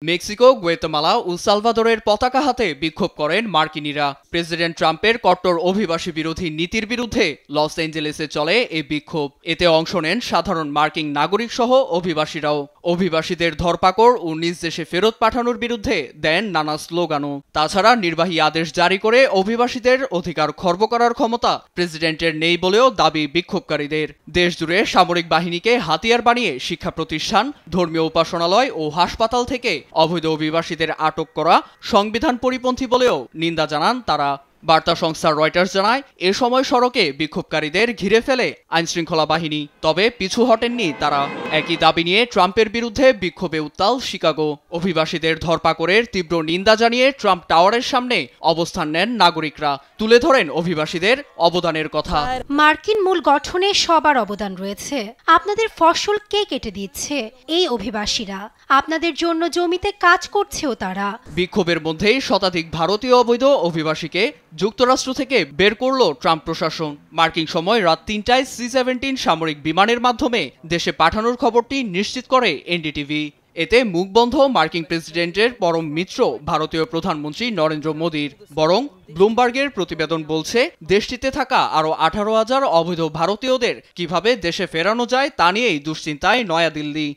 Mexico, Guatemala ও সালভাদরের পতাকা হাতে বিক্ষোভ করেন মার্কিনিরা। প্রেসিডেন্ট ট্রাম্পের কট্টর অভিবাসী বিরোধী নীতির বিরুদ্ধে লস অ্যাঞ্জেলেসে চলে এই বিক্ষোভ। এতে অংশ নেন সাধারণ মার্কিন নাগরিক সহ অভিবাসীরাও। অভিবাসীদের ধরপাকড় ও নিজ দেশে ফেরত পাঠানোর বিরুদ্ধে দেন নানা স্লোগানও। তাছাড়া নির্বাহী আদেশ জারি করে অভিবাসীদের অধিকার খর্ব করার ক্ষমতা প্রেসিডেন্টের নেই বলেও দাবি বিক্ষোভকারীদের। দেশজুড়ে সামরিক বাহিনীকে হাতিয়ার বানিয়ে শিক্ষা প্রতিষ্ঠান, ধর্মীয় উপাসনালয় ও হাসপাতাল থেকে অবৈধ অভিবাসীদের আটক করা সংবিধান পরিপন্থী বলেও নিন্দা জানান তারা। বার্তা সংস্থা রয়টার্স জানায়, এ সময় সড়কে বিক্ষোভকারীদের ঘিরে ফেলে আইনশৃঙ্খলা বাহিনী। তবে পিছু হটেননি তারা। একই দাবি নিয়ে ট্রাম্পের বিরুদ্ধে বিক্ষোভে উত্তাল শিকাগো। অভিবাসীদের ধরপাকড়ের তীব্র নিন্দা জানিয়ে ট্রাম্প টাওয়ারের সামনে অবস্থান নেন নাগরিকরা। তুলে ধরেন অভিবাসীদের অবদানের কথা। মার্কিন মূল গঠনে সবার অবদান রয়েছে। আপনাদের ফসল কে কেটে দিচ্ছে? এই অভিবাসীরা। আপনাদের জন্য জমিতে কাজ করছেও তারা। বিক্ষোভের মধ্যেই শতাধিক ভারতীয় অবৈধ অভিবাসীকে যুক্তরাষ্ট্র থেকে বের করল ট্রাম্প প্রশাসন। মার্কিন সময় রাত ৩টায় C-17 সামরিক বিমানের মাধ্যমে দেশে পাঠানোর খবরটি নিশ্চিত করে এনডিটিভি। এতে মুখবন্ধ মার্কিন প্রেসিডেন্টের পরম মিত্র ভারতীয় প্রধানমন্ত্রী নরেন্দ্র মোদীর। বরং ব্লুমবার্গের প্রতিবেদন বলছে, দেশটিতে থাকা আরও 18,000 অবৈধ ভারতীয়দের কিভাবে দেশে ফেরানো যায় তা নিয়েই দুশ্চিন্তায় নয়াদিল্লি।